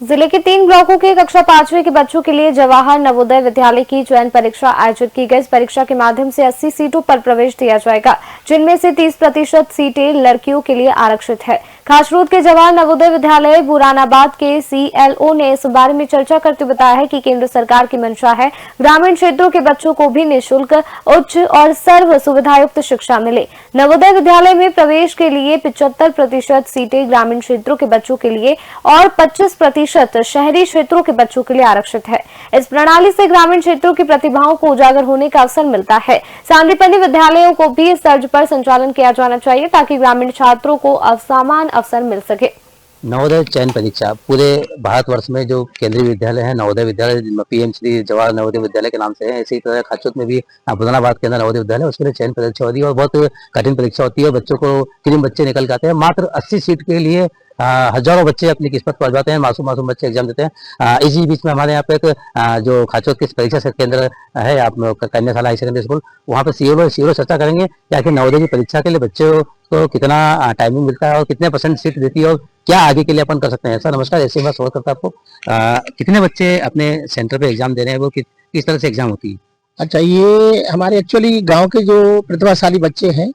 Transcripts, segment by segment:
जिले के 3 ब्लॉकों के कक्षा 5वीं के बच्चों के लिए जवाहर नवोदय विद्यालय की चयन परीक्षा आयोजित की गई। इस परीक्षा के माध्यम से 80 सीटों पर प्रवेश दिया जाएगा, जिनमें से 30% सीटें लड़कियों के लिए आरक्षित है। खासरोड के जवाहर नवोदय विद्यालय बुरानाबाद के सीएलओ ने इस बारे में चर्चा करते बताया है कि केंद्र सरकार की मंशा है ग्रामीण क्षेत्रों के बच्चों को भी निःशुल्क उच्च और सर्व सुविधायुक्त शिक्षा मिले। नवोदय विद्यालय में प्रवेश के लिए 75% सीटें ग्रामीण क्षेत्रों के बच्चों के लिए और 25% शहरी क्षेत्रों के बच्चों के लिए आरक्षित है। इस प्रणाली से ग्रामीण क्षेत्रों की प्रतिभाओं को उजागर होने का अवसर मिलता है। सांदीपनि विद्यालयों को भी इस तर्ज पर संचालन किया जाना चाहिए ताकि ग्रामीण छात्रों को समान अवसर मिल सके। नवोदय चयन परीक्षा पूरे भारतवर्ष में जो केंद्रीय विद्यालय है नवोदय विद्यालय पीएम श्री जवाहर नवोदय विद्यालय के नाम से है, इसी तरह खाचोत में भी बुरानाबाद के अंदर नवोदय विद्यालय, उसके लिए चयन परीक्षा होती है और बहुत कठिन परीक्षा होती है। बच्चों को कितने बच्चे निकल के आते हैं, मात्र 80 सीट के लिए हजारों बच्चे अपनी किस्मत पर आजमाते हैं, मासूम मासूम बच्चे एग्जाम देते हैं। इसी बीच में हमारे यहाँ पे एक जो खाचोत के परीक्षा केंद्र है, आप कन्याशाला हाई सेकेंडरी स्कूल, वहाँ पे सीओ चर्चा करेंगे कि आखिर नवोदय की परीक्षा के लिए बच्चों को कितना टाइमिंग मिलता है और कितने % सीट देती है और क्या आगे के लिए अपन कर सकते हैं। सर नमस्कार, ऐसे बात सवाल करता आपको, कितने बच्चे अपने सेंटर पे एग्जाम दे रहे हैं, वो किस तरह से एग्जाम होती है? अच्छा, ये हमारे एक्चुअली गांव के जो प्रतिभाशाली बच्चे हैं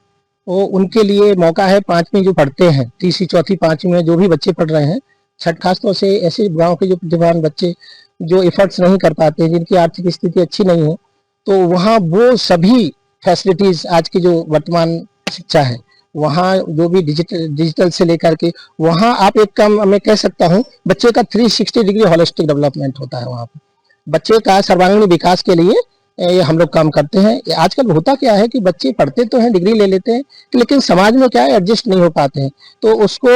वो उनके लिए मौका है। 5वीं जो पढ़ते हैं, तीसरी चौथी 5वीं में जो भी बच्चे पढ़ रहे हैं, छठ खास तौर से ऐसे गांव के जो प्रतिभावान बच्चे जो एफर्ट्स नहीं कर पाते, जिनकी आर्थिक स्थिति अच्छी नहीं है, तो वहाँ वो सभी फैसिलिटीज आज की जो वर्तमान शिक्षा है वहाँ जो भी डिजिटल से लेकर के वहाँ आप एक काम मैं कह सकता हूँ, बच्चे का 360 डिग्री होलिस्टिक डेवलपमेंट होता है। वहाँ पर बच्चे का सर्वांगीण विकास के लिए ये हम लोग काम करते हैं। आजकल होता क्या है कि बच्चे पढ़ते तो हैं, डिग्री ले लेते हैं, लेकिन समाज में क्या है एडजस्ट नहीं हो पाते हैं। तो उसको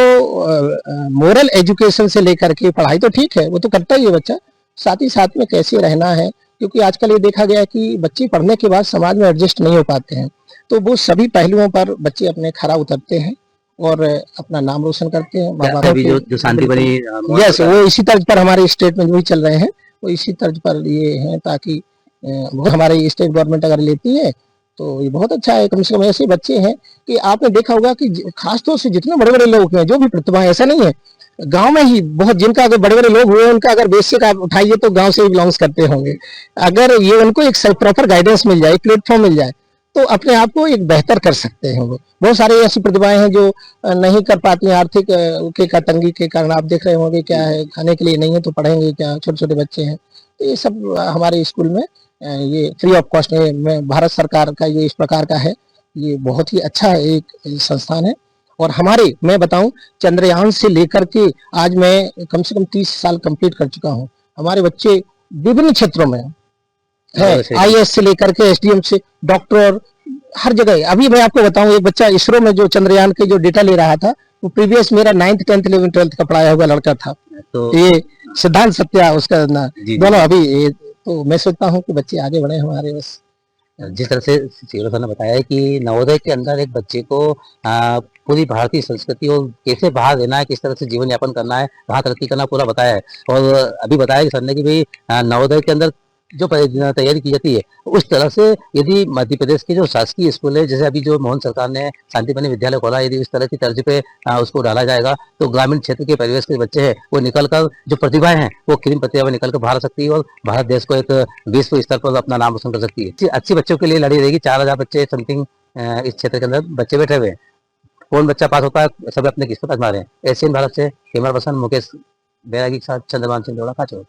मोरल एजुकेशन से लेकर के, पढ़ाई तो ठीक है वो तो करता ही है बच्चा, साथ ही साथ में कैसे रहना है, क्योंकि आजकल ये देखा गया है कि बच्चे पढ़ने के बाद समाज में एडजस्ट नहीं हो पाते हैं। तो वो सभी पहलुओं पर बच्चे अपने खरा उतरते हैं और अपना नाम रोशन करते हैं। जो शांतिपनि यस, वो इसी तर्ज पर हमारे स्टेट में जो भी चल रहे हैं वो इसी तर्ज पर ये हैं, ताकि हमारी स्टेट गवर्नमेंट अगर लेती है तो ये बहुत अच्छा है। कम से कम ऐसे बच्चे हैं कि आपने देखा होगा कि खासतौर से जितने बड़े बड़े लोग हैं, जो भी प्रतिभा है, ऐसा नहीं है गांव में ही बहुत जिनका अगर बड़े बड़े लोग हुए, उनका अगर बेसिक आप उठाइए तो गांव से ही बिलोंग्स करते होंगे। अगर ये उनको एक प्रॉपर गाइडेंस मिल जाए, प्लेटफॉर्म मिल जाए, तो अपने आप को एक बेहतर कर सकते हैं। वो बहुत सारे ऐसी प्रतिभाएं हैं जो नहीं कर पाती हैं, आर्थिक के तंगी के कारण। आप देख रहे होंगे क्या है, खाने के लिए नहीं है तो पढ़ेंगे क्या, छोटे छोटे बच्चे हैं। तो ये सब हमारे स्कूल में ये फ्री ऑफ कॉस्ट में भारत सरकार का ये इस प्रकार का है, ये बहुत ही अच्छा एक संस्थान है। और हमारे मैं बताऊं, चंद्रयान से लेकर के आज मैं कम से कम 30 साल कंप्लीट कर चुका हूं। हमारे बच्चे विभिन्न क्षेत्रों में है, आईएएस से लेकर के एसडीएम से डॉक्टर, हर जगह। अभी मैं आपको बताऊं, एक बच्चा इसरो में जो चंद्रयान के जो डेटा ले रहा था, वो प्रीवियस मेरा 9th 10th 11th 12th का पढ़ाया हुआ लड़का था। तो ये सिद्धांत सत्या उसका ना दोनों अभी। तो मैं सोचता हूँ कि बच्चे आगे बढ़े हमारे। बस जिस तरह से सीरो सर ने बताया है कि नवोदय के अंदर एक बच्चे को पूरी भारतीय संस्कृति और कैसे बाहर रहना है, किस तरह से जीवन यापन करना है, कहाँ तरक्की करना, पूरा बताया है। और अभी बताया कि सर ने कि भाई नवोदय के अंदर जो तैयारी की जाती है उस तरह से यदि मध्य प्रदेश के जो शासकीय स्कूल है, जैसे अभी जो मोहन सरकार ने शांतिपनि विद्यालय खोला, यदि इस तरह की तर्ज पे उसको डाला जाएगा तो ग्रामीण क्षेत्र के परिवेश के बच्चे हैं वो निकलकर, जो प्रतिभाएं हैं वो कृत्रिम प्रतिभा निकलकर बाहर आ सकती है और भारत देश को एक विश्व स्तर पर अपना नाम रोशन कर सकती है। अच्छी बच्चों के लिए लड़ी रहेगी। 4000 बच्चे समथिंग इस क्षेत्र के अंदर बच्चे बैठे हुए हैं। कौन बच्चा पास होता है सब अपने किस्मत आजमा रहे हैं। एशियन भारत से कैमरा पर्सन मुकेश बैरागी के साथ चंद्रमान सिंह दौड़ा, खाचोर।